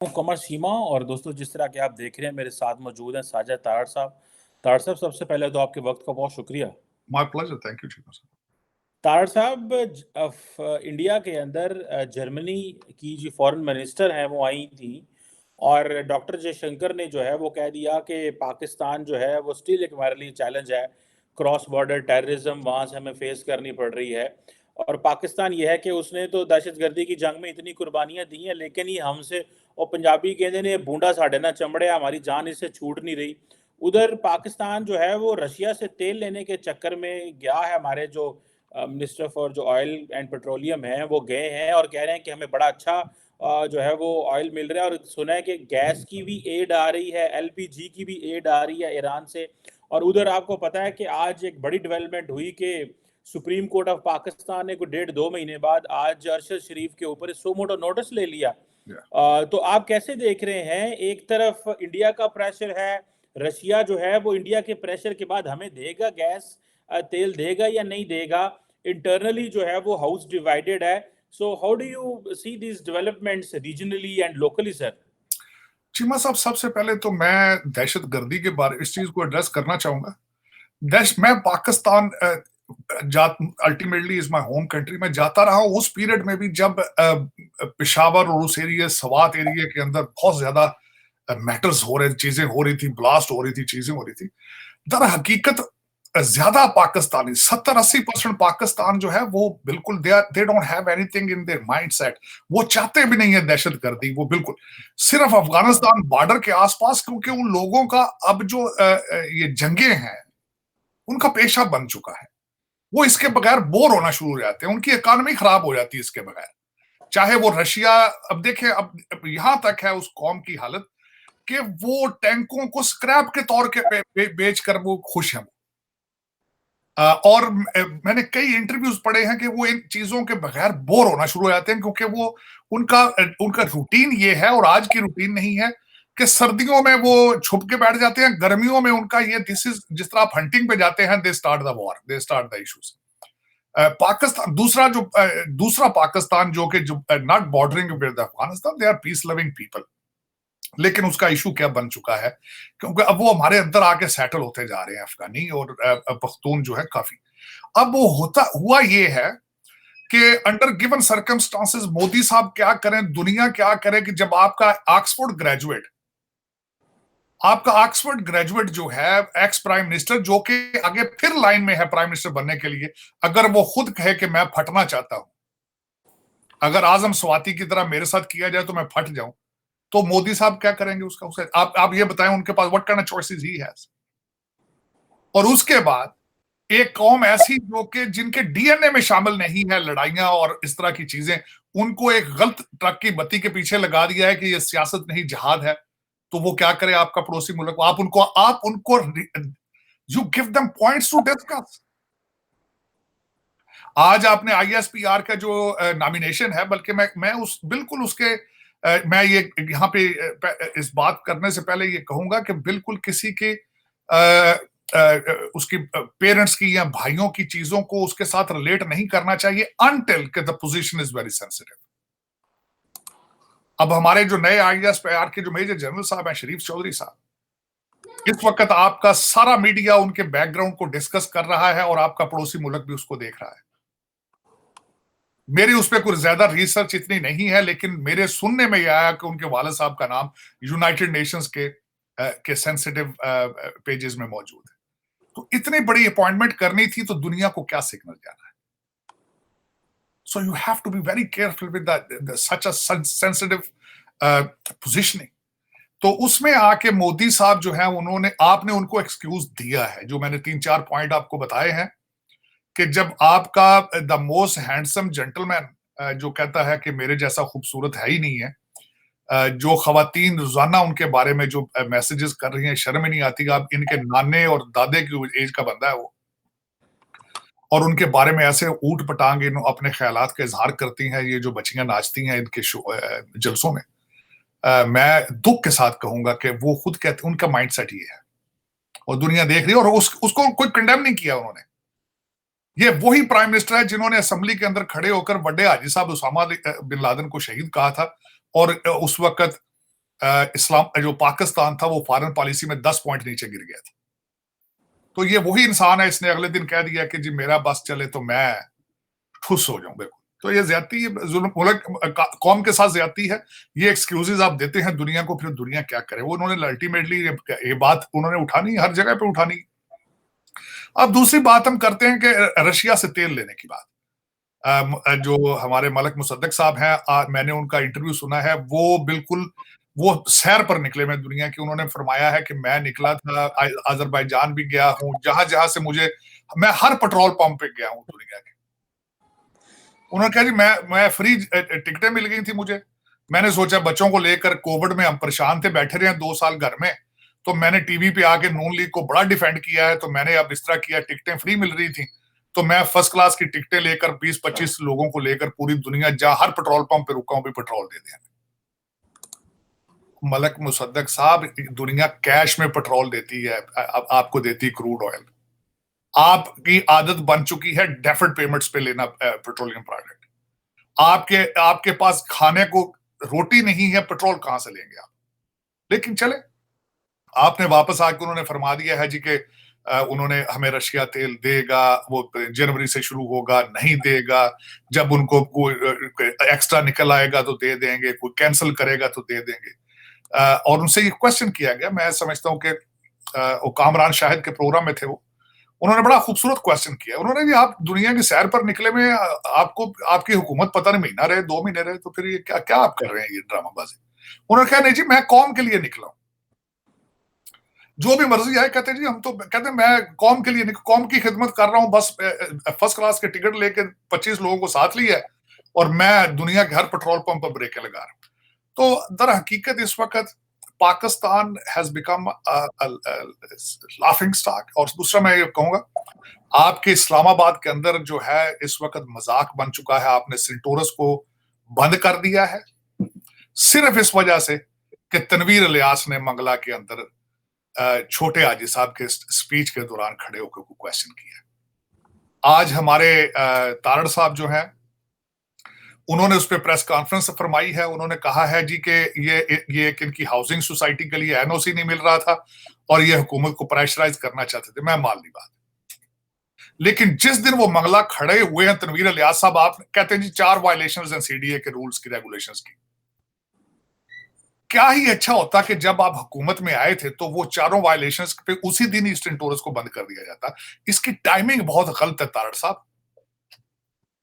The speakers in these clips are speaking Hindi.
कमर सीमा और दोस्तों जिस तरह के आप देख रहे हैं मेरे साथ मौजूद हैं साजिद तारड़ साहब। तारड़ साहब सबसे पहले तो आपके वक्त का बहुत शुक्रिया। My pleasure. Thank you, Chima sir. Tarar साहब इंडिया के अंदर जर्मनी की जो फॉरेन मिनिस्टर हैं वो आई थी और डॉक्टर जयशंकर ने जो है वो कह दिया कि पाकिस्तान जो है वो स्टिल एक हमारे लिए चैलेंज है। क्रॉस बॉर्डर टेररिज्म वहाँ से हमें फेस करनी पड़ रही है। और पाकिस्तान ये है कि उसने तो दहशतगर्दी की जंग में इतनी कुर्बानियां दी हैं लेकिन ये हमसे और पंजाबी कहते ने बूंदा साढ़े ना चमड़े हमारी जान इससे छूट नहीं रही। उधर पाकिस्तान जो है वो रशिया से तेल लेने के चक्कर में गया है। हमारे जो मिनिस्टर फॉर जो ऑयल एंड पेट्रोलियम है वो गए हैं और कह रहे हैं कि हमें बड़ा अच्छा जो है वो ऑयल मिल रहा है और सुना है कि गैस की भी एड आ रही है, एलपीजी की भी एड आ रही है ईरान से। और उधर आपको पता है कि आज एक बड़ी डेवलपमेंट हुई कि सुप्रीम कोर्ट ऑफ पाकिस्तान ने कोई 1.5-2 महीने बाद आज अरशद शरीफ के ऊपर सो मोटो नोटिस ले लिया। Yeah. तो आप कैसे देख रहे हैं, एक तरफ इंडिया का प्रेशर है, रशिया जो है वो इंडिया के प्रेशर के बाद हमें देगा गैस, तेल देगा या नहीं देगा। इंटरनली जो है वो हाउस डिवाइडेड है। So how do you see these developments regionally and locally sir? Cheema साहब, सबसे पहले तो मैं दहशतगर्दी के बारे इस चीज को एड्रेस करना चाहूंगा। मैं Pakistan ultimately is my home country. मैं जाता रहा हूं उस पीरियड में भी जब पेशावर और उस एरिया सवात एरिया के अंदर बहुत ज्यादा मैटर्स हो रहे, चीजें हो रही थी, ब्लास्ट हो रही थी, चीजें हो रही थी। दर हकीकत ज्यादा पाकिस्तानी 70-80% पाकिस्तान जो है वो बिल्कुल they don't have anything in their mindset. वो चाहते भी नहीं है दहशतगर्दी, वो बिल्कुल सिर्फ अफगानिस्तान बॉर्डर के आसपास, क्योंकि उन लोगों का अब जो ये जंगे हैं उनका पेशा बन चुका है। वो इसके बगैर बोर होना शुरू हो जाते हैं, उनकी इकोनॉमी खराब हो जाती है इसके बगैर। चाहे वो रशिया, अब देखें अब यहां तक है उस कौम की हालत कि वो टैंकों को स्क्रैप के तौर के बेचकर वो खुश हैं। और मैंने कई इंटरव्यूज पढ़े हैं कि वो इन चीजों के बगैर बोर होना शुरू हो जाते हैं, क्योंकि वो उनका उनका रूटीन ये है और आज की रूटीन नहीं है कि सर्दियों में वो छुप के बैठ जाते हैं, गर्मियों में उनका ये दिस इज जिस तरह आप हंटिंग पे जाते हैं, they start the war, they start the issues. Pakistan दूसरा पाकिस्तान जो कि जो not bordering with Afghanistan, they are peace loving people. लेकिन उसका इशू क्या बन चुका है, क्योंकि अब वो हमारे अंदर आके सेटल होते जा रहे हैं, अफगानी और पख्तून जो है काफी। अब वो हुआ ये है कि अंडर गिवन सर्कमस्टांसेस मोदी साहब क्या करें, दुनिया क्या करे कि जब आपका ऑक्सफोर्ड ग्रेजुएट जो है एक्स प्राइम मिनिस्टर, जो कि आगे फिर लाइन में है प्राइम मिनिस्टर बनने के लिए, अगर वो खुद कहे कि मैं फटना चाहता हूं, अगर आजम स्वाति की तरह मेरे साथ किया जाए तो मैं फट जाऊं, तो मोदी साहब क्या करेंगे उसका आप ये बताएं उनके पास what kind of choices he has. और उसके बाद एक कौम ऐसी जो कि जिनके डीएनए में शामिल नहीं है लड़ाइयां और इस तरह की चीजें, उनको एक गलत ट्रक की बत्ती के पीछे लगा दिया है कि ये सियासत नहीं जिहाद है, तो वो क्या करे आपका पड़ोसी मुल्क? आप उनको you give them points to discuss. आज आपने आईएसपीआर का जो नॉमिनेशन है, बल्कि मैं बिल्कुल उसके मैं ये यहाँ पे इस बात करने से पहले ये कहूंगा कि बिल्कुल किसी के उसकी पेरेंट्स की या भाइयों की चीजों को उसके साथ रिलेट नहीं करना चाहिए अनटिल कि the position is very sensitive. अब हमारे जो नए आईएसपीआर के जो मेजर जनरल साहब हैं, शरीफ चौधरी साहब, इस वक्त आपका सारा मीडिया उनके बैकग्राउंड को डिस्कस कर रहा है और आपका पड़ोसी मुल्क भी उसको देख रहा है। मेरी उस पर कुछ ज्यादा रिसर्च इतनी नहीं है, लेकिन मेरे सुनने में यह आया कि उनके वाले साहब का नाम यूनाइटेड नेशंस के सेंसिटिव पेजेस में मौजूद है। तो इतनी बड़ी अपॉइंटमेंट करनी थी तो दुनिया को क्या सिग्नल जाना है? So you have to be very careful with such a sensitive positioning. तो उसमें आके मोदी साहब जो है आपने उनको एक्सक्यूज दिया है, जो मैंने 3-4 पॉइंट आपको बताए हैं कि जब आपका द मोस्ट हैंडसम जेंटलमैन जो कहता है कि मेरे जैसा खूबसूरत है ही नहीं है, जो खवातीन रोजाना उनके बारे में जो मैसेजेस कर रही हैं, शर्म ही नहीं आती। आप इनके नाने और दादे की एज का बंदा है वो, और उनके बारे में ऐसे ऊट पटांग अपने ख्यालात का इजहार करती हैं ये जो बच्चियां नाचती हैं इनके जलसों में। मैं दुख के साथ कहूंगा कि वो खुद कहते उनका माइंडसेट ये है और दुनिया देख रही है, और उसको कोई कंडेम नहीं किया उन्होंने। ये वही प्राइम मिनिस्टर है जिन्होंने असेंबली के अंदर खड़े होकर बड़े हाजी साहब उसामा बिन लादेन को शहीद कहा था, और उस वक्त इस्लाम जो पाकिस्तान था वो फॉरेन पॉलिसी में 10 पॉइंट नीचे गिर गया था। तो ये वही इंसान है, इसने अगले दिन कह दिया कि जी मेरा बस चले तो मैं खुश हो जाऊं। बिल्कुल, तो ये ज्यादती कौम के साथ ज्यादती है। ये एक्सक्यूजेज आप देते हैं दुनिया को, फिर दुनिया क्या करे। वो उन्होंने अल्टीमेटली ये बात उन्होंने उठानी, हर जगह पे उठानी। अब दूसरी बात हम करते हैं कि रशिया से तेल लेने की बात। जो हमारे मलक मुसद्दक साहब हैं, मैंने उनका इंटरव्यू सुना है, वो बिल्कुल वो सैर पर निकले मैं दुनिया की। उन्होंने फरमाया है कि मैं निकला था, अजरबैजान भी गया हूं, जहां जहां से मुझे, मैं हर पेट्रोल पंप पे गया हूं दुनिया के। उन्होंने कहा जी मैं फ्री टिकटें मिल गई थी मुझे। मैंने सोचा बच्चों को लेकर, कोविड में हम परेशान थे, बैठे रहे 2 साल घर में, तो मैंने टीवी पे आके नून लीग को बड़ा डिफेंड किया है। तो मैंने अब इस तरह किया, टिकटें फ्री मिल रही थी तो मैं फर्स्ट क्लास की टिकटें लेकर 20-25 लोगों को लेकर पूरी दुनिया, जहां हर पेट्रोल पंप पे रुका हूं भी पेट्रोल दे दिया। मलक मुसद्दक साहब, दुनिया कैश में पेट्रोल देती है, आपको देती है क्रूड ऑयल। आपकी आदत बन चुकी है डेफर्ड पेमेंट्स पे लेना पेट्रोलियम प्रोडक्ट। आपके आपके पास खाने को रोटी नहीं है, पेट्रोल कहां से लेंगे आप? लेकिन चले, आपने वापस आके उन्होंने फरमा दिया है जी कि उन्होंने हमें रशिया तेल देगा, वो जनवरी से शुरू होगा, नहीं देगा, जब उनको कोई एक्स्ट्रा निकल आएगा तो दे देंगे, कोई कैंसिल करेगा तो दे देंगे। और उनसे ये क्वेश्चन किया गया, मैं समझता हूं कि वो कामरान शाहिद के प्रोग्राम में थे, वो उन्होंने बड़ा खूबसूरत क्वेश्चन किया। उन्होंने जी आप दुनिया की सैर पर निकले में, आपको आपकी हुकूमत पता नहीं महीना रहे, 2 महीने रहे, तो फिर ये क्या क्या आप कर रहे हैं, ये ड्रामाबाजी। उन्होंने कहा नहीं जी मैं कौम के लिए निकला हूं, जो भी मर्जी आए। कहते जी हम तो, कहते मैं कौम के लिए, कौम की खिदमत कर रहा हूं, बस फर्स्ट क्लास के टिकट लेके 25 लोगों को साथ लिया है और मैं दुनिया के हर पेट्रोल पंप पर ब्रेकें लगा रहा हूं। तो दर हकीकत इस वक्त Pakistan has become laughing stock. और दूसरा मैं ये कहूंगा, आपके इस्लामाबाद के अंदर जो है इस वक्त मजाक बन चुका है। आपने सेंटोरस को बंद कर दिया है सिर्फ इस वजह से कि तनवीर इलियास ने मंगला के अंदर छोटे हाजी साहब के स्पीच के दौरान खड़े होकर क्वेश्चन किया। आज हमारे तारड़ साहब जो हैं, उन्होंने उस पर प्रेस कॉन्फ्रेंस फरमाई है। उन्होंने कहा है जी कि ये इनकी हाउसिंग सोसाइटी के लिए एनओसी नहीं मिल रहा था और ये हुकूमत को प्रेशराइज करना चाहते थे। मैं मान ली बात, लेकिन जिस दिन वो मंगला खड़े हुए हैं तनवीर इलियास साहब, आप कहते हैं जी 4 वायलेशंस हैं सीडीए के रूल्स की, रेगुलेशंस की। क्या ही अच्छा होता कि जब आप हुकूमत में आए थे तो वो चारों वायलेशंस पे उसी दिन ईस्टर्न टोरस को बंद कर दिया जाता। इसकी टाइमिंग बहुत गलत है तारड़ साहब।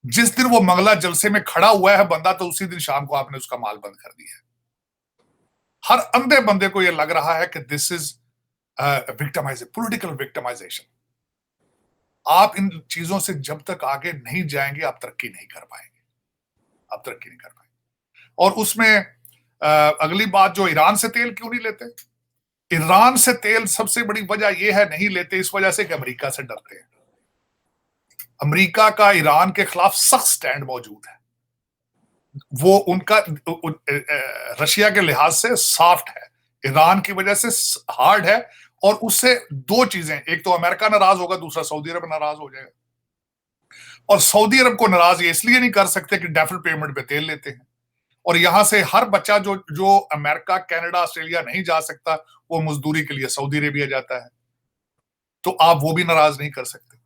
जिस दिन वो मंगला जलसे में खड़ा हुआ है बंदा, तो उसी दिन शाम को आपने उसका माल बंद कर दिया है। हर अंधे बंदे को यह लग रहा है कि दिस इज पॉलिटिकल विक्टिमाइजेशन। आप इन चीजों से जब तक आगे नहीं जाएंगे आप तरक्की नहीं कर पाएंगे, आप तरक्की नहीं कर पाएंगे। और उसमें अगली बात, जो ईरान से तेल क्यों नहीं लेते? ईरान से तेल सबसे बड़ी वजह यह है नहीं लेते इस वजह से कि अमेरिका से डरते हैं। अमेरिका का ईरान के खिलाफ सख्त स्टैंड मौजूद है। वो उनका रशिया के लिहाज से सॉफ्ट है, ईरान की वजह से हार्ड है। और उससे 2 चीजें, एक तो अमेरिका नाराज होगा, दूसरा सऊदी अरब नाराज हो जाएगा। और सऊदी अरब को नाराज ये इसलिए नहीं कर सकते कि डेफर्ड पेमेंट पे तेल लेते हैं, और यहां से हर बच्चा जो अमेरिका, कनाडा, ऑस्ट्रेलिया नहीं जा सकता, वो मजदूरी के लिए सऊदी अरेबिया जाता है, तो आप वो भी नाराज नहीं कर सकते।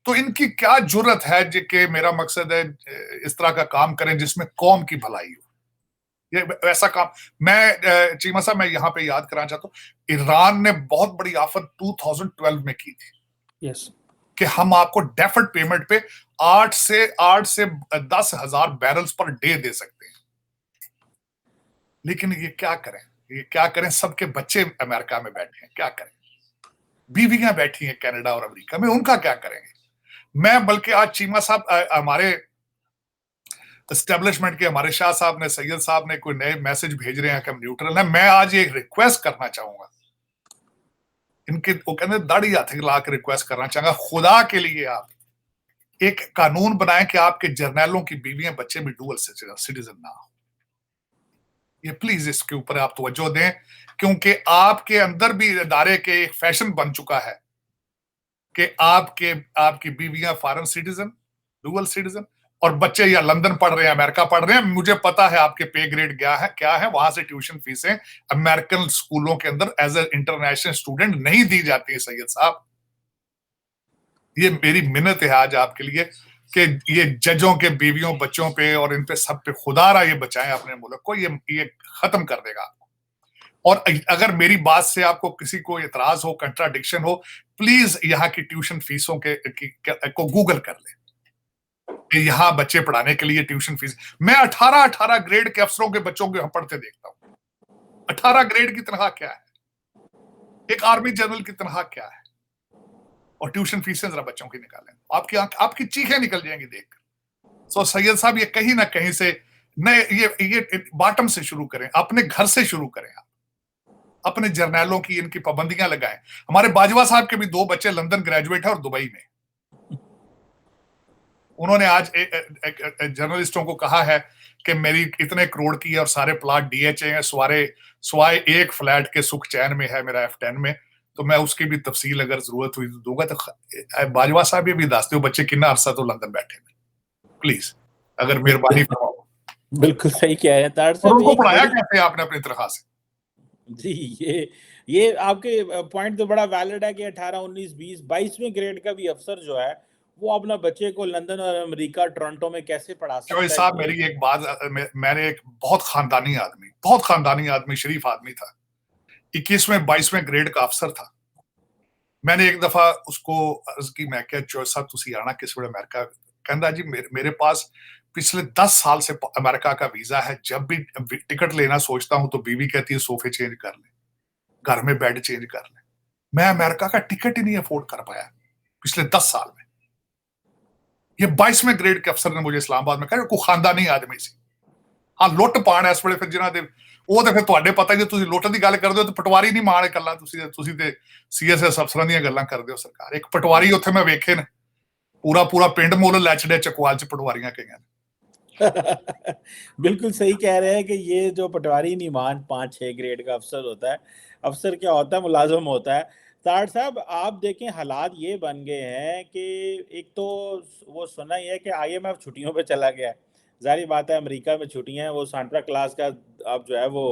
तो इनकी क्या जुर्रत है कि मेरा मकसद है इस तरह का काम करें जिसमें कौम की भलाई हो। ये वैसा काम, मैं चीमा साहब मैं यहां पे याद कराना चाहता हूं, ईरान ने बहुत बड़ी आफत 2012 में की थी। यस, कि हम आपको डेफर्ड पेमेंट पे 8 से 10,000 बैरल्स पर डे दे सकते हैं। लेकिन ये क्या करें, सबके बच्चे अमेरिका में बैठे हैं, क्या करें? बीवियां बैठी हैं कनाडा और अमेरिका में, उनका क्या करेंगे? मैं बल्कि आज चीमा साहब, हमारे एस्टेब्लिशमेंट के हमारे शाह साहब ने, सैयद साहब ने कोई नए मैसेज भेज रहे हैं कि हम न्यूट्रल हैं। मैं आज एक रिक्वेस्ट करना चाहूंगा इनके, वो कहते दाढ़ी हाथ ला के रिक्वेस्ट करना चाहूंगा, खुदा के लिए आप एक कानून बनाएं कि आपके जर्नैलों की बीवियां बच्चे भी डुअल सिटीजन ना हो। ये प्लीज इसके ऊपर आप तवज्जो दें, क्योंकि आपके अंदर भी इदारे के एक फैशन बन चुका है कि आपकी बीवियां फॉरेन सिटीजन, डुअल सिटीजन, और बच्चे या लंदन पढ़ रहे हैं, अमेरिका पढ़ रहे हैं, मुझे पता है आपके पे ग्रेड क्या है, वहां से ट्यूशन फीसें अमेरिकन स्कूलों के अंदर एज ए इंटरनेशनल स्टूडेंट नहीं दी जाती है सैयद साहब। ये मेरी मिन्नत है आज आपके लिए कि ये जजों के बीवियों बच्चों पे और इन पे सब पे खुदारा ये बचाएं अपने मुल्क को, ये खत्म कर देगा आपको। और अगर मेरी बात से आपको किसी को इतराज हो, कंट्राडिक्शन हो, प्लीज यहाँ की ट्यूशन फीसों को गूगल कर ले कि यहाँ बच्चे पढ़ाने के लिए ट्यूशन फीस। मैं 18 ग्रेड के अफसरों के बच्चों को यहाँ पढ़ते देखता हूँ। 18 ग्रेड की तनख्वाह क्या है, एक आर्मी जनरल की तनख्वाह क्या है, और ट्यूशन फीसें जरा बच्चों की निकालें, आपकी चीखें निकल जाएंगी देख। सो सैयद साहब ये कहीं ना कहीं से नए ये बॉटम से शुरू करें, अपने घर से शुरू करें, आप अपने जर्नैलों की इनकी पाबंदियां लगाएं। हमारे बाजवा साहब के भी 2 बच्चे लंदन ग्रेजुएट है और दुबई में। उन्होंने आज जर्नलिस्टों को कहा है कि मेरी इतने करोड़ की है और सारे प्लाट डीएचए हैं, स्वाए एक फ्लैट के सुख चैन में है मेरा F10 में, तो मैं उसकी भी तफसील अगर जरूरत हुई तो दूंगा। तो बाजवा साहब ये भी दस दो बच्चे कितना अरसा तो लंदन बैठे हैं, प्लीज अगर मेहरबानी फरमाओ। बिल्कुल सही कह रहे हैं तार और साहब। उनको पढ़ाया कैसे आपने अपनी तनख्वाह से? जी, ये आपके पॉइंट तो बड़ा वैलिड है कि 18, 19, 20, 22वें ग्रेड का भी अफसर जो है वो अपना बच्चे को लंदन और अमेरिका टोरंटो में कैसे पढ़ा सकता है। चौधरी साहब मेरी एक बात, मैंने एक बहुत खानदानी आदमी शरीफ आदमी था, 21वें 22वें ग्रेड का अफसर था। मैंने एक दफा उसको अर्ज की, मैं क्या चौधरी साहब तुसी आना किस वे अमेरिका? कहता जी मेरे पास पिछले 10 साल से अमेरिका का वीजा है, जब भी टिकट लेना सोचता हूं तो बीवी कहती है सोफे चेंज कर ले, घर में बेड चेंज कर ले। मैं अमेरिका का टिकट ही नहीं अफोर्ड कर पाया पिछले 10 साल में। ये 22वें ग्रेड के अफसर ने मुझे इस्लामाबाद में कहा, कोई खानदानी आदमी सी। हाँ लुੱਟ ਪਾਣ ਇਸ ਵੇਲੇ ਫਿਰ ਜਿਨ੍ਹਾਂ ਦੇ ਉਹ ਤੇ ਫਿਰ ਤੁਹਾਡੇ ਪਤਾ ਜੇ ਤੁਸੀਂ ਲੁੱਟ ਦੀ ਗੱਲ ਕਰਦੇ ਹੋ ਤੇ ਪਟਵਾਰੀ ਨਹੀਂ ਮਾਣ ਇਕੱਲਾ, ਤੁਸੀਂ ਤੇ ਸੀਐਸਐਸ ਅਫਸਰਾਂ ਦੀਆਂ ਗੱਲਾਂ ਕਰਦੇ ਹੋ। ਸਰਕਾਰ ਇੱਕ ਪਟਵਾਰੀ ਉੱਥੇ ਮੈਂ ਵੇਖੇ ਨੇ, पूरा पिंड मुल ਲੈ ਛੜੇ ਚਕਵਾਲ ਚ ਪਟਵਾਰੀਆਂ ਕਈਆਂ ਨੇ। बिल्कुल सही कह रहे हैं कि ये जो पटवारी नीमान 5-6 ग्रेड का अफसर होता है, अफसर क्या होता है, मुलाजिम होता है। तार साहब आप देखें हालात ये बन गए हैं कि एक तो वो सुना ही है कि IMF छुट्टियों पे चला गया है। जाहिर बात है अमेरिका में छुट्टियां हैं, वो सांता क्लास का अब जो है वो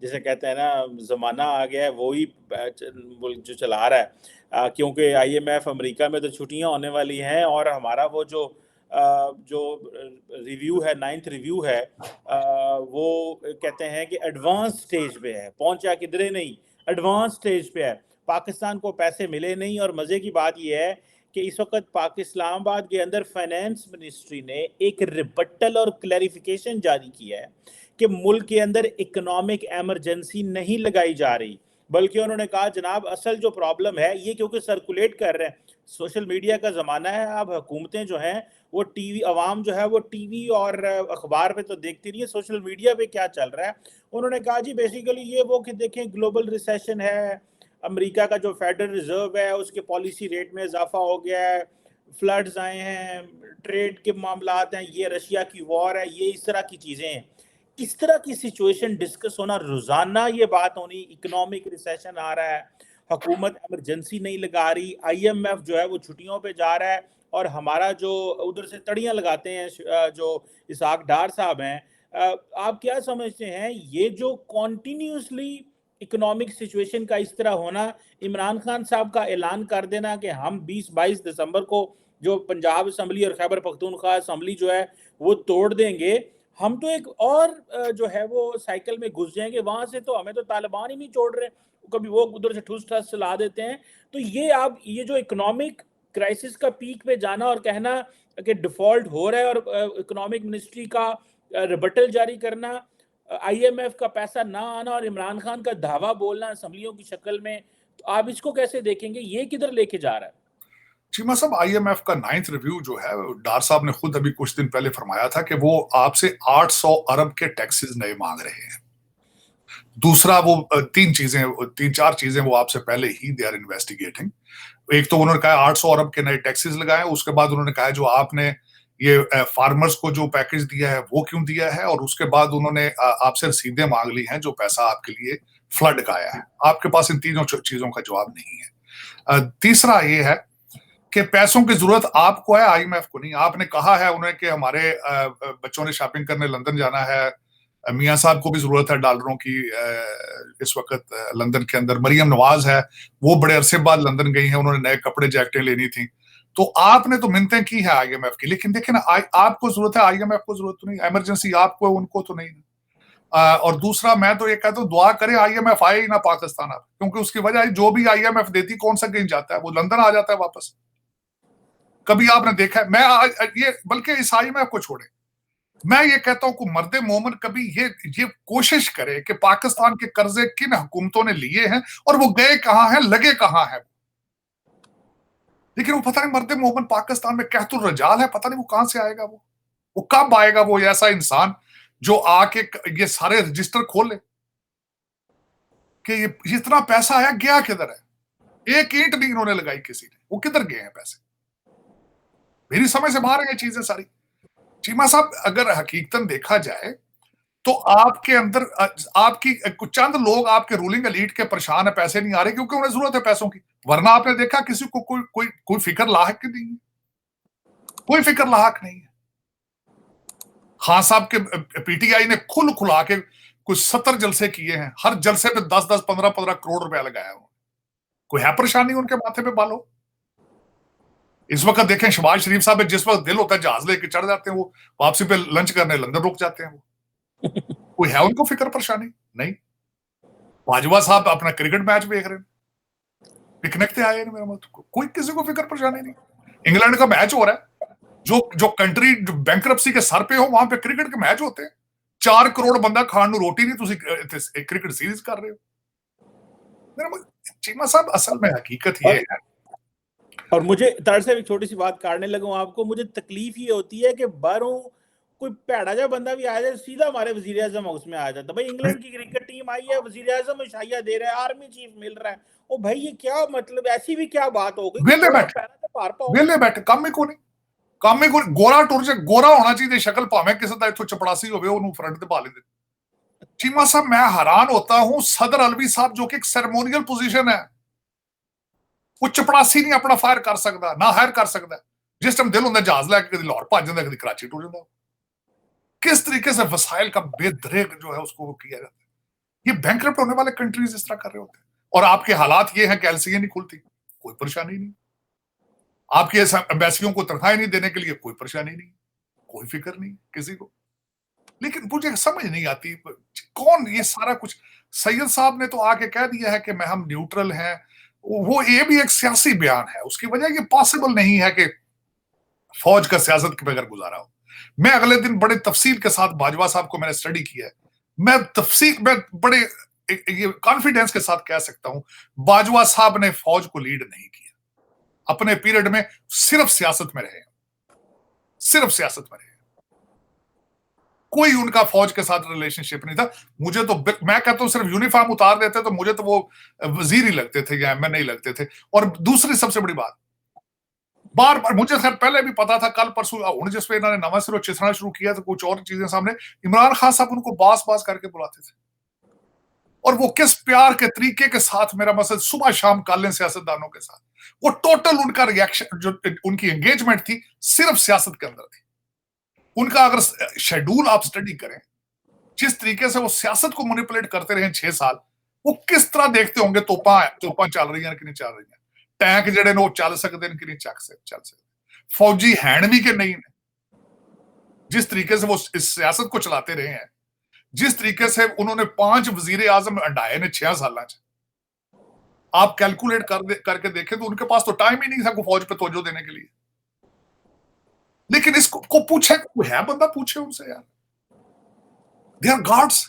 जिसे कहते हैं ना ज़माना आ गया है, वो ही मुल्क जो चला रहा है। क्योंकि IMF अमेरिका में तो छुट्टियां होने वाली हैं और हमारा वो जो रिव्यू है, 9th रिव्यू है, वो कहते हैं कि एडवांस स्टेज पे है, पहुंचा किधरे नहीं, एडवांस स्टेज पे है। पाकिस्तान को पैसे मिले नहीं और मज़े की बात यह है कि इस वक्त इस्लामाबाद के अंदर फाइनेंस मिनिस्ट्री ने एक रिबट्टल और क्लैरिफिकेशन जारी किया है कि मुल्क के अंदर इकोनॉमिक एमरजेंसी नहीं लगाई जा रही, बल्कि उन्होंने कहा जनाब असल जो प्रॉब्लम है ये क्योंकि सर्कुलेट कर रहे हैं, सोशल मीडिया का ज़माना है, अब हुकूमतें जो हैं वो टीवी, अवाम जो है वो टीवी और अखबार पे तो देखती नहीं है, सोशल मीडिया पे क्या चल रहा है। उन्होंने कहा जी बेसिकली ये वो कि देखें ग्लोबल रिसेशन है, अमेरिका का जो फेडरल रिजर्व है उसके पॉलिसी रेट में इजाफा हो गया है, फ्लड्स आए हैं, ट्रेड के मामलात हैं, ये रशिया की वॉर है, ये इस तरह की चीज़ें हैं। इस तरह की सिचुएशन डिस्कस होना, रोज़ाना ये बात होनी, इकोनॉमिक रिसेशन आ रहा है, हुकूमत इमरजेंसी नहीं लगा रही, IMF जो है वो छुट्टियों पे जा रहा है और हमारा जो उधर से तड़ियाँ लगाते हैं जो इसहाक डार साहब हैं, आप क्या समझते हैं ये जो कॉन्टीन्यूसली इकोनॉमिक सिचुएशन का इस तरह होना, इमरान खान साहब का ऐलान कर देना कि हम 20-22 दिसंबर को जो पंजाब असम्बली और खैबर पख्तूनख्वा असम्बली जो है वो तोड़ देंगे, हम तो एक और जो है वो साइकिल में घुस जाएंगे, वहां से तो हमें तो तालिबान ही नहीं छोड़ रहे, कभी वो उधर से ठूस ठास चला देते हैं। तो ये आप ये जो इकोनॉमिक क्राइसिस का पीक पे जाना और कहना कि डिफॉल्ट हो रहा है और इकोनॉमिक मिनिस्ट्री का रिबटल जारी करना, IMF का पैसा ना आना और इमरान खान का धावा बोलना असम्बलियों की शक्ल में, तो आप इसको कैसे देखेंगे, ये किधर लेके जा रहा है? चीमा साहब IMF का 9th रिव्यू जो है, डार साहब ने खुद अभी कुछ दिन पहले फरमाया था कि वो आपसे 800 अरब के टैक्सेस नए मांग रहे हैं। दूसरा वो 3-4 चीजें वो आपसे पहले ही दे आर इन्वेस्टिगेटिंग। एक तो उन्होंने कहा 800 अरब के नए टैक्सेस लगाए, उसके बाद उन्होंने कहा जो आपने ये फार्मर्स को जो पैकेज दिया है वो क्यों दिया है, और उसके बाद उन्होंने आपसे रसीदें मांग ली हैं जो पैसा आपके लिए फ्लड का आया है। आपके पास इन तीनों चीजों का जवाब नहीं है। तीसरा ये है कि पैसों की जरूरत आपको है, आईएमएफ को नहीं। आपने कहा है उन्हें कि हमारे बच्चों ने शॉपिंग करने लंदन जाना है, मियां साहब को भी जरूरत है डॉलरों की इस वक्त लंदन के अंदर। मरियम नवाज है, वो बड़े अरसे बाद लंदन गई हैं, उन्होंने नए कपड़े जैकेटें लेनी थी। तो आपने तो मिन्नतें की है आईएमएफ की, लेकिन देखिए ना, आपको जरूरत है, आईएमएफ को जरूरत तो नहीं। इमरजेंसी आपको है, उनको तो नहीं। और दूसरा मैं तो ये कहता हूँ, दुआ करें आईएमएफ आए ही ना पाकिस्तान अब, क्योंकि उसकी वजह जो भी आईएमएफ देती कौन सा कहीं जाता है, वो लंदन आ जाता है वापस। कभी आपने देखा है? मैं ये बल्कि इस आईएमएफ को छोड़े, मैं ये कहता हूं कि मर्द मोमन कभी ये कोशिश करे कि पाकिस्तान के कर्जे किन हुकूमतों ने लिए हैं और वो गए कहां हैं, लगे कहां हैं। लेकिन वो पता नहीं, मर्द मोमन पाकिस्तान में कहतुर रजाल है, पता नहीं वो कहां से आएगा, वो कब आएगा, वो ऐसा इंसान जो आके ये सारे रजिस्टर खोले कि ये इतना पैसा आया गया किधर है। एक ईंट नहीं इन्होंने लगाई किसी ने, वो किधर गए हैं पैसे। मेरी समझ से बाहर है ये चीजें सारी। चीमा साहब, अगर हकीकतन देखा जाए तो आपके अंदर आपकी चंद लोग आपके रूलिंग एलीट के परेशान है, पैसे नहीं आ रहे क्योंकि उन्हें जरूरत है पैसों की। वरना आपने देखा किसी को कोई फिक्र लाहक की नहीं है, कोई फिक्र लाहक नहीं है। खान साहब के पीटीआई ने खुला के कुछ 70 जलसे किए हैं, हर जलसे पे 10-10, 15-15 करोड़ रुपया लगाया। कोई है परेशानी उनके माथे पे बालो? इस वक्त देखें शहबाज शरीफ साहब, जिस वक्त दिल होता है जहाज लेके चढ़ जाते हैं, वो वापसी पे लंच करने लंदन रुक जाते हैं। वो कोई है उनको फिक्र परेशानी नहीं। बाजवा साहब अपना क्रिकेट मैच देख रहे हैं, पिकनिक पे आए मेरा मतलब, कोई किसी को फिक्र परेशानी नहीं। इंग्लैंड का मैच हो रहा है, जो कंट्री बैंकरप्सी के सर पे हो, वहां पे क्रिकेट के मैच होते हैं। 4 करोड़ बंदा खान नू रोटी नहीं, तुसी क्रिकेट सीरीज कर रहे हो। मेरा चीमा साहब, असल में हकीकत ये है। और मुझे तरह से एक छोटी सी बात काटने लगूं आपको, मुझे तकलीफ ये होती है कि बाहरों कोई भैड़ा जा बंदा भी आ जाए, सीधा हमारे वजीर आजम हाउस में आ जाता। भाई इंग्लैंड की क्रिकेट टीम आई है, वजीर आजम इशाइया दे रहा है, आर्मी चीफ मिल रहा है। ओ भाई, ये क्या मतलब, ऐसी भी क्या बात हो गई? वेले बैठे काम ही को नहीं, काम ही को गोरा टुर जाए, गोरा होना चाहिए शक्ल, भावें किसी का इथों चपड़ासी होवे ओनू फ्रंट ते पा लेंदे। चीमा साहब, मैं हैरान होता हूं, सदर अलवी साहब जो कि एक सेरेमोनियल पोजीशन है, वो चपड़ासी नहीं अपना फायर कर सकता, ना हायर कर सकता। जिस टाइम दिल होंगे जहाज लैके कभी लाहौर भज जाता, कभी कराची टुर जाता। किस तरीके से वसाइल का बेदरेग जो है उसको किया जाता है। ये बैंकरप्ट होने वाले कंट्रीज इस तरह कर रहे होते हैं। और आपके हालात ये हैं कि एलसीए नहीं खुलती, कोई परेशानी नहीं। आपके एम्बेसियों को तनख्वाही नहीं देने के लिए कोई परेशानी नहीं, कोई फिक्र नहीं किसी को। लेकिन मुझे समझ नहीं आती कौन ये सारा कुछ। सैयद साहब ने तो आके कह दिया है कि मैं हम न्यूट्रल हैं, वो ये भी एक सियासी बयान है। उसकी वजह ये पॉसिबल नहीं है कि फौज का सियासत के बगैर गुजारा हो। मैं अगले दिन बड़े तफसील के साथ बाजवा साहब को मैंने स्टडी किया है, मैं बड़े ये कॉन्फिडेंस के साथ कह सकता हूं, बाजवा साहब ने फौज को लीड नहीं किया अपने पीरियड में, सिर्फ सियासत में रहे, सिर्फ सियासत में रहे। कोई उनका फौज के साथ रिलेशनशिप नहीं था। मुझे तो, मैं कहता हूं, सिर्फ यूनिफॉर्म उतार देते तो मुझे तो वो वजीर ही लगते थे या एमएनए ही लगते थे। और दूसरी सबसे बड़ी बात, बार बार मुझे खैर पहले भी पता था, कल परसों जिस पे इन्होंने नवा सिरों चिथना शुरू किया तो कुछ और चीजें सामने, इमरान खान साहब उनको बास बास करके बुलाते थे। और वो किस प्यार के तरीके के साथ, मेरा मसला सुबह शाम कालें सियासतदानों के साथ, वो टोटल उनका रिएक्शन, जो उनकी एंगेजमेंट थी, सिर्फ सियासत के अंदर थी। उनका अगर शेड्यूल आप स्टडी करें, जिस तरीके से वो सियासत को मैनिपुलेट करते रहे 6 साल, वो किस तरह देखते होंगे तोपा चल रही हैं कि नहीं चल रही हैं, टैंक जड़े ने वो चल सकते हैं कि नहीं चल सकते, फौजी हैंड भी के नहीं ने। जिस तरीके से वो इस सियासत को चलाते रहे हैं, जिस तरीके से उन्होंने 5 वजीर आजम हटाए ने 6 साल, आप कैलकुलेट करके देखें तो उनके पास तो टाइम ही नहीं था फौज पे तवज्जो देने के लिए। लेकिन इसको पूछे, कोई है बंदा पूछे उनसे यार, दे आर गॉड्स।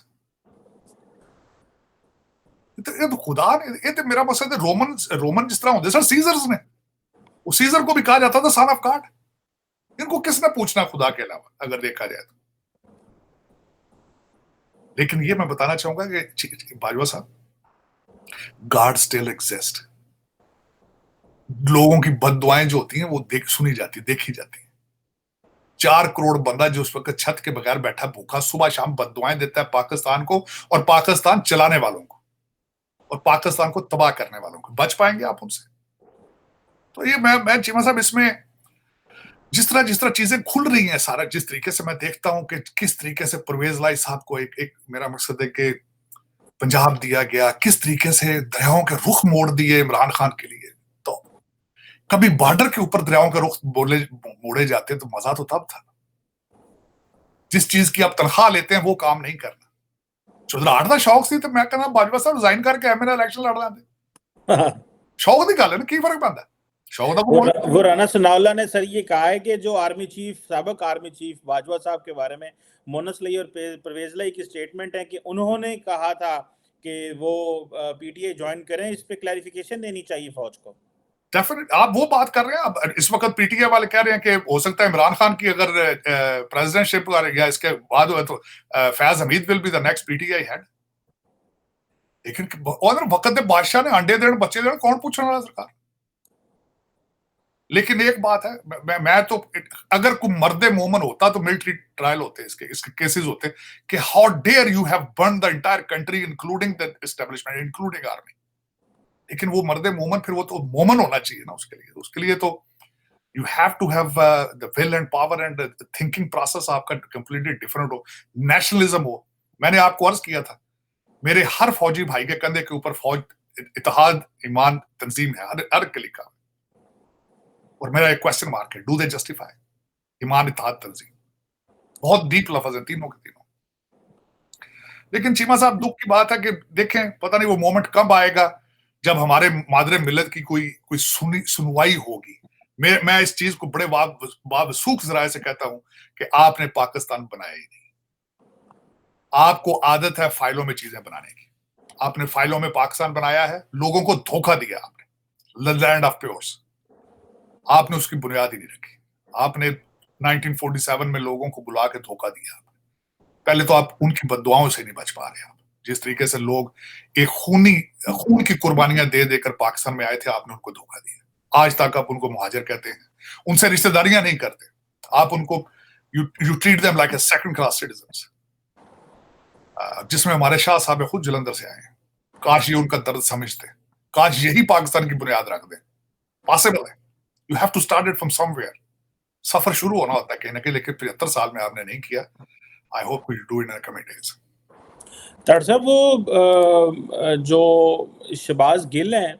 ये तो खुदा ने, ये तो मेरा मसला है, रोमन जिस तरह होते सर, सीजर्स ने, वो सीजर को भी कहा जाता था सन ऑफ गॉड। इनको किसने पूछना खुदा के अलावा, अगर देखा जाए तो। लेकिन ये मैं बताना चाहूंगा कि बाजवा साहब, गॉड स्टिल एग्जिस्ट। लोगों की बददुआएं जो होती हैं वो सुनी जाती, देखी जाती हैं। 4 करोड़ बंदा जो उस वक्त छत के बगैर बैठा भूखा, सुबह शाम बददुआएं देता है पाकिस्तान को और पाकिस्तान चलाने वालों को और पाकिस्तान को तबाह करने वालों को। बच पाएंगे आप उनसे? तो ये मैं चीमा साहब इसमें जिस तरह चीजें खुल रही हैं, सारा जिस तरीके से मैं देखता हूं कि किस तरीके से परवेज लाई साहब को एक मेरा मकसद है कि पंजाब दिया गया, किस तरीके से दरियाओं के रुख मोड़ दिए इमरान खान के लिए। तो कभी बॉर्डर के ऊपर दरियाओं के रुख मोड़े जाते तो मजा तो तब था। जिस चीज की आप तनख्वाह लेते हैं वो काम नहीं करना। चुधराहट का शौक सी तो मैं कहना बाजवा साहब रिजाइन करके एमएलए इलेक्शन लड़ लेंगे। शौक की गल है ना, की फर्क पैंदा शौक का। वो राणा सनाउल्लाह ने सर ये कहा है कि जो आर्मी चीफ, साबिक आर्मी चीफ बाजवा साहब के बारे में मोनस लई और परवेज लई की स्टेटमेंट है कि उन्होंने कहा था कि वो पीटीआई ज्वाइन करें। इस पे क्लैरिफिकेशन देनी चाहिए फौज को। डेफिनेट आप वो बात कर रहे हैं। अब इस वक्त पीटीआई वाले कह रहे हैं कि हो सकता है इमरान खान की अगर प्रेसिडेंटशिप या इसके बाद हुआ तो Faiz Hamid will be the next PTI head. लेकिन वक्त बादशाह ने अंडे देने बच्चे देने कौन पूछने वाला सरकार। लेकिन एक बात है, मैं तो अगर कोई मर्दे मोमन होता तो मिलिट्री ट्रायल होते, इसके केसेस होते कि how dare you have burn the entire country including the establishment including army. लेकिन वो मर्दे मोमन, फिर वो तो मोमन होना चाहिए ना उसके लिए तो you have to have the will and power and thinking process आपका कंप्लीटली डिफरेंट हो, नेशनलिज्म हो। मैंने आपको अर्ज किया था मेरे हर फौजी भाई के कंधे के ऊपर फौज इत्तेहाद ईमान तंजीम है, हर कली का। और मेरा एक क्वेश्चन मार्क है, डू दे जस्टिफाई ईमान इत्तेहाद तंजीम। बहुत डीप लफ्ज है तीनों के तीनों। लेकिन चीमा साहब दुख की बात है कि देखें पता नहीं वो मोमेंट कब आएगा जब हमारे मादरे मिल्लत की कोई सुनवाई होगी। मैं इस चीज को बड़े बावसूख जराए से कहता हूं कि आपने पाकिस्तान बनाया ही नहीं। आपको आदत है फाइलों में चीजें बनाने की। आपने फाइलों में पाकिस्तान बनाया है, लोगों को धोखा दिया आपने, लैंड ऑफ प्योर्स। आपने उसकी बुनियाद ही नहीं रखी। आपने 1947 में लोगों को बुला के धोखा दिया। पहले तो आप उनकी बददुआओं से नहीं बच पा रहे। आप जिस तरीके से लोग एक खून की कुर्बानियां दे देकर पाकिस्तान में आए थे, आपने उनको धोखा दिया। आज तक आप उनको मुहाजिर कहते हैं, उनसे रिश्तेदारियां नहीं करते। आप उनको you treat them like a second class citizens, जिसमें हमारे शाह साहब खुद जलंधर से आए हैं। काश ये उनका दर्द समझते, काश यही पाकिस्तान की बुनियाद रख दे। पॉसिबल है, you have to start it from somewhere. सफर शुरू होना होता है कहीं ना कहीं, लेकिन 75 साल में आपने नहीं किया। I hope we do in the coming days. Doctor साहब वो जो शहबाज गिल हैं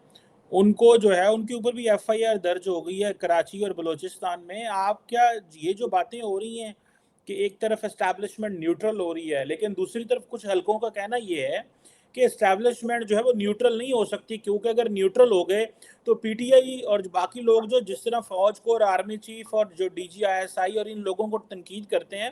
उनको जो है उनके ऊपर भी एफआईआर दर्ज हो गई है कराची और बलूचिस्तान में। आप क्या ये जो बातें हो रही हैं कि एक तरफ एस्टैब्लिशमेंट न्यूट्रल हो रही है, लेकिन दूसरी तरफ कुछ हलकों का कहना ये है कि एस्टैब्लिशमेंट जो है वो न्यूट्रल नहीं हो सकती, क्योंकि अगर न्यूट्रल हो गए तो पीटीआई और बाकी लोग जो जिस तरह फौज को और आर्मी चीफ और जो डीजीआईएसआई और इन लोगों को तनकीद करते हैं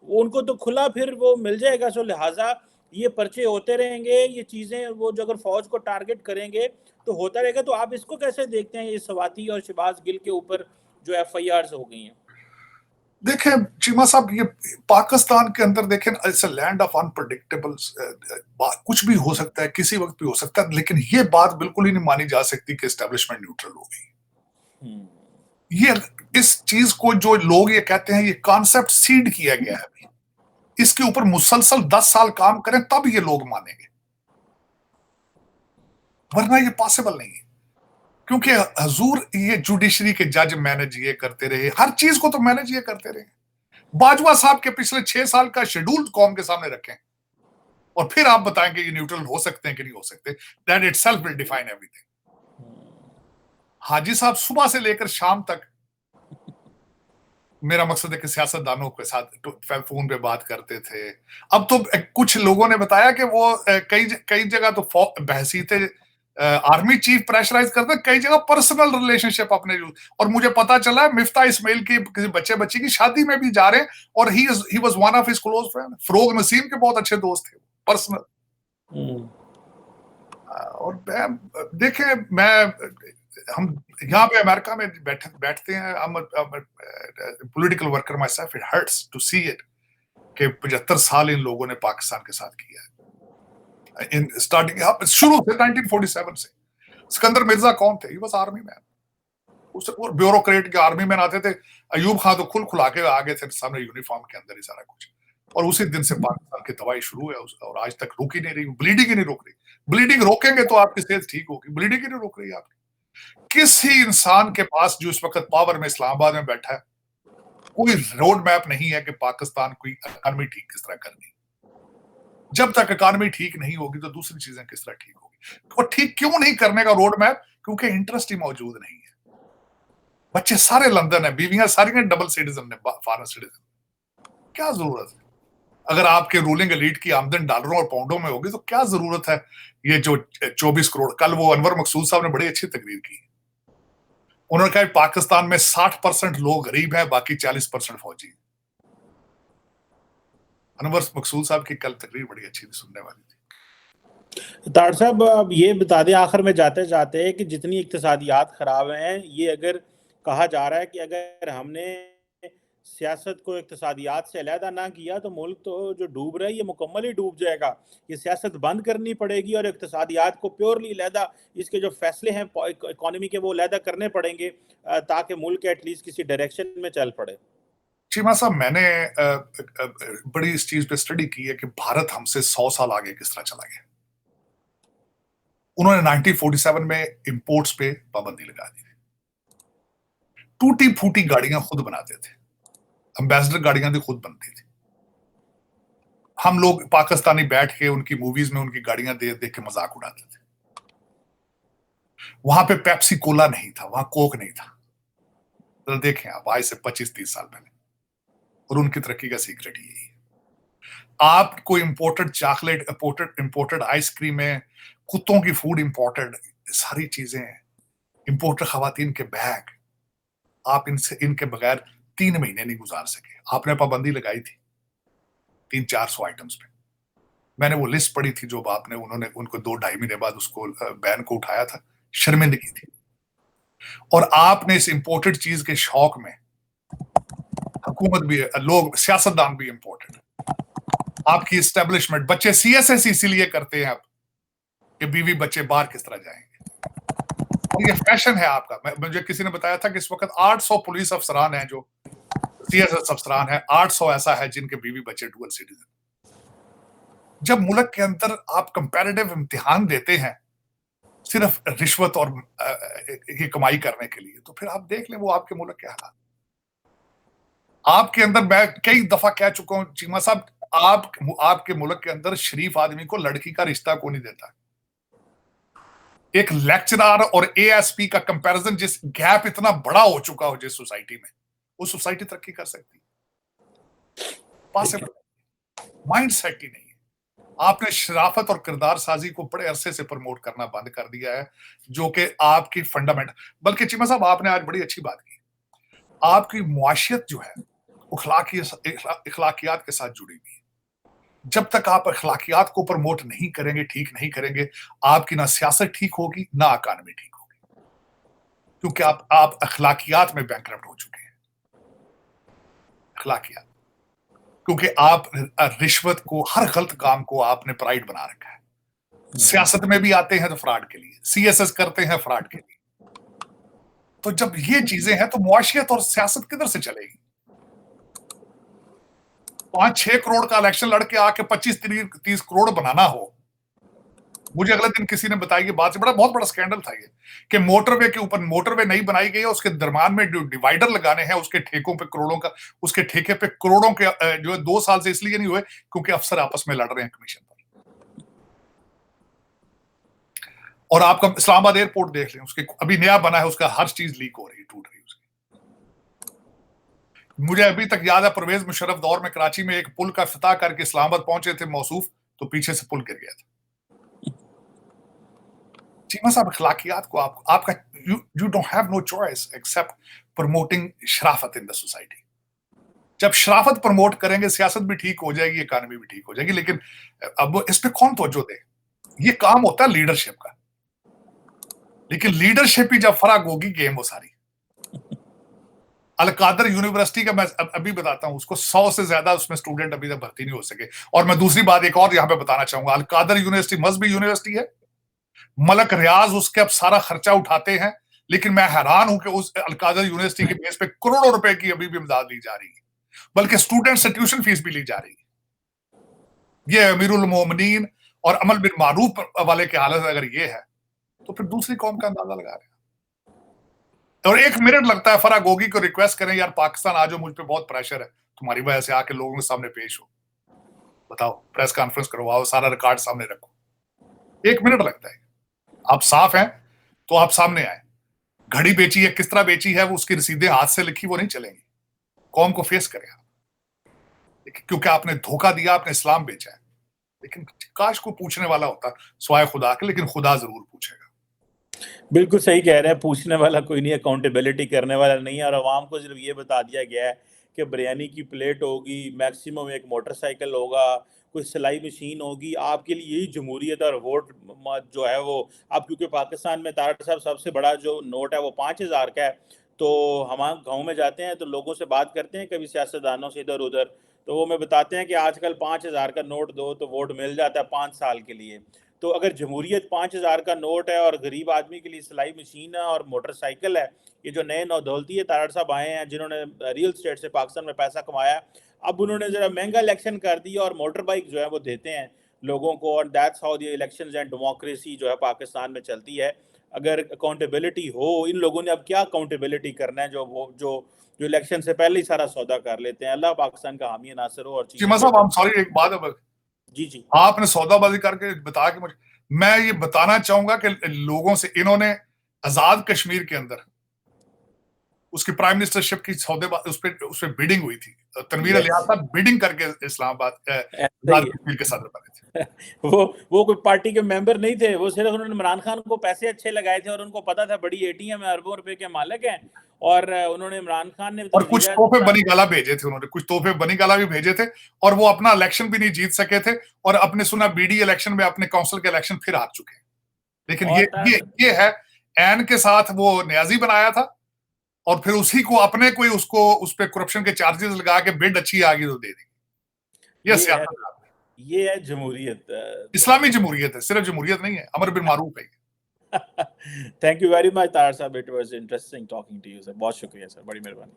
उनको तो खुला फिर वो मिल जाएगा। सो लिहाजा ये पर्चे होते रहेंगे, ये चीज़ें वो जो अगर फौज को टारगेट करेंगे तो होता रहेगा। तो आप इसको कैसे देखते हैं, ये सवाती और शहबाज गिल के ऊपर जो एफआईआर हो गई हैं? देखें चीमा साहब, ये पाकिस्तान के अंदर देखें it's a land of unpredictable. कुछ भी हो सकता है, किसी वक्त भी हो सकता है। लेकिन ये बात बिल्कुल ही नहीं मानी जा सकती कि एस्टेब्लिशमेंट न्यूट्रल हो गई। ये इस चीज को जो लोग ये कहते हैं, ये कॉन्सेप्ट सीड किया गया है। इसके ऊपर मुसलसल 10 साल काम करें तब ये लोग मानेंगे, वरना ये पॉसिबल नहीं है। क्योंकि हजूर ये जुडिशरी के जज मैनेज ये करते रहे, हर चीज को तो मैनेज ये करते रहे। बाजवा साहब के पिछले 6 साल का शेड्यूल कौम के सामने रखें और फिर आप बताएंगे ये न्यूट्रल हो सकते हैं कि नहीं हो सकते। That itself will define everything. हाजी साहब सुबह से लेकर शाम तक, मेरा मकसद है कि सियासतदानों के साथ फोन पे बात करते थे। अब तो कुछ लोगों ने बताया कि वो कई जगह तो बहसीते आर्मी चीफ प्रेशराइज करते, कई जगह पर्सनल रिलेशनशिप अपने। और मुझे पता चला मिफ्ता इस्माइल की किसी बच्ची की शादी में भी जा रहे हैं और he was one of his close friend. Farogh Naseem के बहुत अच्छे दोस्त थे पर्सनल। और देखें हम यहाँ पे अमेरिका में बैठते हैं, political worker myself, it hurts to see it कि 75 साल इन लोगों ने पाकिस्तान के साथ किया है। इन स्टार्टिंग शुरू से 1947 से। सिकंदर मिर्जा कौन थे? He was army man. उस ब्यूरोक्रेट के आर्मी मैन आते थे। अयूब खान तो खुला के आ गए थे सामने यूनिफॉर्म के अंदर ही सारा कुछ। और उसी दिन से पाकिस्तान की तबाही शुरू है और आज तक रुक ही नहीं रही। ब्लीडिंग ही नहीं रुक रही। ब्लीडिंग रोकेंगे तो आपकी सेहत ठीक होगी, ब्लीडिंग ही नहीं रुक रही आपकी। किसी इंसान के पास जो इस वक्त पावर में इस्लामाबाद में बैठा है, कोई रोड मैप नहीं है कि पाकिस्तान की इकॉनमी ठीक किस तरह करनी। जब तक इकॉनमी ठीक नहीं होगी तो दूसरी चीजें किस तरह ठीक होगी। और ठीक क्यों नहीं करने का रोड मैप? क्योंकि इंटरेस्ट ही मौजूद नहीं है। बच्चे सारे लंदन है, बीवियां सारी डबल सिटीजन है, फॉरेन सिटीजन। क्या जरूरत है? अगर आपके रूलिंग एलीट की आमदन डॉलरों और पाउंडों में होगी तो क्या जरूरत है ये जो 24 करोड़। कल वो अनवर मकसूद साहब ने बड़ी अच्छी तकरीर की। उन्होंने कहा पाकिस्तान में 60% लोग गरीब हैं, बाकी 40% फौजी हैं। अनवर मकसूद साहब की कल तकरीर बड़ी अच्छी थी, सुनने वाली थी। तार साहब, अब ये बता दें आखिर में जाते जाते कि जितनी इक्तिसादियात खराब हैं, ये अगर कहा जा रहा है कि अगर हमने सियासत को इक्तिसादियात से अलहदा ना किया तो मुल्क तो जो डूब रहा है ये मुकम्मल ही डूब जाएगा। ये सियासत बंद करनी पड़ेगी और इक्तिसादियात को प्योरली अलहदा, इसके जो फैसले हैं इकॉनमी के, वो अलहदा करने पड़ेंगे ताकि मुल्क एटलीस्ट किसी डायरेक्शन में चल पड़े। चीमा साहब, मैंने बड़ी इस चीज पे स्टडी की है कि भारत हमसे 100 साल आगे किस तरह चला गया। उन्होंने 1947 में इंपोर्ट्स पे पाबंदी लगा दी। टूटी फूटी गाड़ियां खुद बनाते थे, एम्बेसडर गाड़ियां भी खुद बनती थी। हम लोग पाकिस्तानी बैठ के उनकी मूवीज में उनकी गाड़ियां देख देख के मजाक उड़ाते थे। वहां पे पेप्सी कोला नहीं था, वहां कोक नहीं था। तो देखें आप, आज से 25-30 साल पहले। और उनकी तरक्की का सीक्रेट यही है। आपको इंपोर्टेड चॉकलेट, इंपोर्टेड आइसक्रीम है, कुत्तों की फूड इंपोर्टेड, सारी चीजें, इंपोर्टेड खवातीन के बैग, आप इनके बगैर 3 महीने नहीं गुजार सके। आपने पाबंदी लगाई थी 300-400 आइटम्स पे। मैंने वो लिस्ट पढ़ी थी जो आपने, उन्होंने उनको 2-2.5 महीने बाद उसको बैन को उठाया था। शर्मिंदगी थी। और आपने इस इंपोर्टेड चीज के शौक में, हुकूमत भी, लोग, सियासतदान भी इंपोर्टेड, आपकी एस्टेब्लिशमेंट, बच्चे सीएसएस इसीलिए करते हैं अब कि बीवी बच्चे बाहर किस तरह जाएंगे। और ये फैशन है आपका। मुझे किसी ने बताया था कि इस वक्त 800 पुलिस अफसरान हैं जो सीएसएस अफसरान हैं, 800 ऐसा है जिनके बीवी बच्चे डुअल सिटीजन। जब मुल्क के अंदर आप कंपैरेटिव इम्तिहान देते हैं सिर्फ रिश्वत और ये कमाई करने के लिए, तो फिर आप देख लें वो आपके मुल्क के हालात। आपके अंदर, मैं कई दफा कह चुका हूं चीमा साहब, आपके मुल्क के अंदर शरीफ आदमी को लड़की का रिश्ता को नहीं देता। एक लेक्चरर और एएसपी का कंपैरिजन, जिस गैप इतना बड़ा हो चुका हो जिस सोसाइटी में, वो सोसाइटी तरक्की कर सकती है? पॉसिबल माइंड सेट ही नहीं है। आपने शराफत और किरदार साजी को बड़े अरसे से प्रमोट करना बंद कर दिया है, जो कि आपकी फंडामेंट। बल्कि चीमा साहब, आपने आज बड़ी अच्छी बात की। आपकी मुआशियत जो है इखलाकियात के साथ जुड़ी हुई है। जब तक आप अखलाकियात को प्रमोट नहीं करेंगे, ठीक नहीं करेंगे, आपकी ना सियासत ठीक होगी ना इकॉनमी ठीक होगी। क्योंकि आप अखलाकियात में बैंकरप्ट हो चुके हैं। अखलाकियात, क्योंकि आप रिश्वत को, हर गलत काम को आपने प्राइड बना रखा है। सियासत में भी आते हैं तो फ्रॉड के लिए, सीएसएस करते हैं फ्रॉड के लिए। तो जब ये चीजें हैं तो मुआशियत और सियासत किधर से चलेगी? 5-6 करोड़ का इलेक्शन लड़के आके 25-30 करोड़ बनाना हो। मुझे अगले दिन किसी ने बताई बात से, बहुत बड़ा स्कैंडल था ये, कि मोटरवे के ऊपर मोटरवे नहीं बनाई गई है, उसके दरम्यान में जो डिवाइडर लगाने हैं, उसके ठेकों पे करोड़ों का, उसके ठेके पे करोड़ों के जो है 2 साल से इसलिए नहीं हुए क्योंकि अफसर आपस में लड़ रहे हैं कमीशन पर। और आपका इस्लामाबाद एयरपोर्ट देख लें, उसके अभी नया बना है, उसका हर चीज लीक हो रही है, टूट रही है उसकी। मुझे अभी तक याद है परवेज मुशर्रफ दौर में कराची में एक पुल का इफ्तिताह करके इस्लामाबाद पहुंचे थे मौसूफ, तो पीछे से पुल गिर गया था। चीमा साहब, अखलाकियात को आपका you don't have no choice except promoting शराफत इन द सोसाइटी। जब शराफत प्रमोट करेंगे, सियासत भी ठीक हो जाएगी, इकॉनमी भी ठीक हो जाएगी। लेकिन अब इस पे कौन तवज्जो दे? ये काम होता है लीडरशिप का। लेकिन लीडरशिप ही जब फराग होगी, गेम वो सारी। अलकादर यूनिवर्सिटी का मैं अभी बताता हूं, उसको 100 से ज्यादा उसमें स्टूडेंट अभी तक भर्ती नहीं हो सके। और मैं दूसरी बात एक और यहां पे बताना चाहूंगा, अलकादर यूनिवर्सिटी मजहबी यूनिवर्सिटी है। मलक रियाज उसके अब सारा खर्चा उठाते हैं, लेकिन मैं हैरान हूं कि उस अलकादर यूनिवर्सिटी के बेस पे करोड़ों रुपए की अभी भी इमदाद ली जा रही है, बल्कि स्टूडेंट से ट्यूशन फीस भी ली जा रही है। ये अमीरुल मोमिनीन और अमल बिन मारूफ वाले की हालत अगर ये है, तो फिर दूसरी कौम का अंदाजा लगा रहे हैं। और 1 मिनट लगता है फराह गोगी को रिक्वेस्ट करें, यार पाकिस्तान आ जाओ, मुझ पे बहुत प्रेशर है, तुम्हारी वजह से आके लोगों के सामने पेश हो, बताओ, प्रेस कॉन्फ्रेंस करवाओ, सारा रिकॉर्ड सामने रखो। 1 मिनट लगता है। आप साफ हैं तो आप सामने आए। घड़ी बेची है, किस तरह बेची है, वो उसकी रसीदें हाथ से लिखी वो नहीं चलेंगी। कौम को फेस करें आप, क्योंकि आपने धोखा दिया, आपने इस्लाम बेचा है। लेकिन काश को पूछने वाला होता स्वाय खुदा के, लेकिन खुदा जरूर पूछेगा। बिल्कुल सही कह रहे हैं, पूछने वाला कोई नहीं, अकाउंटेबिलिटी करने वाला नहीं है। और आवाम को सिर्फ ये बता दिया गया है कि बिरयानी की प्लेट होगी, मैक्सिमम एक मोटरसाइकिल होगा, कोई सिलाई मशीन होगी। आपके लिए यही जमहूरियत और वोट जो है वो, अब क्योंकि पाकिस्तान में तारड़ साहब सबसे बड़ा जो नोट है वो 5000 का है, तो हम गाँव में जाते हैं तो लोगों से बात करते हैं, कभी सियासतदानों से इधर उधर, तो वो हमें बताते हैं कि आजकल 5000 का नोट दो तो वोट मिल जाता है 5 साल के लिए। तो अगर जमहूरियत 5000 का नोट है और गरीब आदमी के लिए सिलाई मशीन है और मोटरसाइकिल है, ये जो नए नौदौलती है तारड़ साहब आए हैं जिन्होंने रियल स्टेट से पाकिस्तान में पैसा कमाया, अब उन्होंने जरा महंगा इलेक्शन कर दिया और मोटर बाइक जो है वो देते हैं लोगों को, और that's how the elections and democracy जो है पाकिस्तान में चलती है। अगर अकाउंटेबिलिटी हो, इन लोगों ने अब क्या अकाउंटेबिलिटी करना है, जो वो जो जो इलेक्शन से पहले ही सारा सौदा कर लेते हैं। अल्लाह पाकिस्तान का हामी नासिर हो और चीमा चीजें साहब, बेहतर। I'm sorry, एक बात है, जी जी आपने सौदाबाजी करके बता के मुझे, मैं ये बताना चाहूंगा कि लोगों से, इन्होंने आजाद कश्मीर के अंदर उसकी प्राइम मिनिस्टरशिप की सौदेबाजी, उस पे बिडिंग हुई थी, तनवीर यस, अलियास साहब बिडिंग करके इस्लामाबाद ऐसा आजाद ही कश्मीर के सदर बने थे। है। वो कोई पार्टी के मेंबर नहीं थे, वो सिर्फ उन्होंने इमरान खान को पैसे अच्छे लगाए थे और उनको पता था बड़ी एटीएम है, अरबों रुपए के मालिक हैं, और उन्होंने, इमरान खान ने तो और कुछ तोहफे बनी गाला भेजे थे उन्होंने, कुछ तोहफे बनी गाला भी भेजे थे, और वो अपना इलेक्शन भी नहीं जीत सके थे, और अपने सुना बीडी इलेक्शन में अपने काउंसिल के इलेक्शन फिर हार चुके हैं। लेकिन ये है, एन के साथ वो न्याजी बनाया था, और फिर उसी को अपने कोई उसको उस पे करप्शन के चार्जेस लगा के बिड अच्छी आ गई तो दे दी। ये सियासत है, ये है जमहूरियत, इस्लामी जमहूरियत है, सिर्फ जमहूरियत नहीं है, अमर बिन मारूफ है। थैंक यू वेरी मच तार साहब, it was interesting talking to you sir, बहुत शुक्रिया सर, बड़ी मेहरबानी।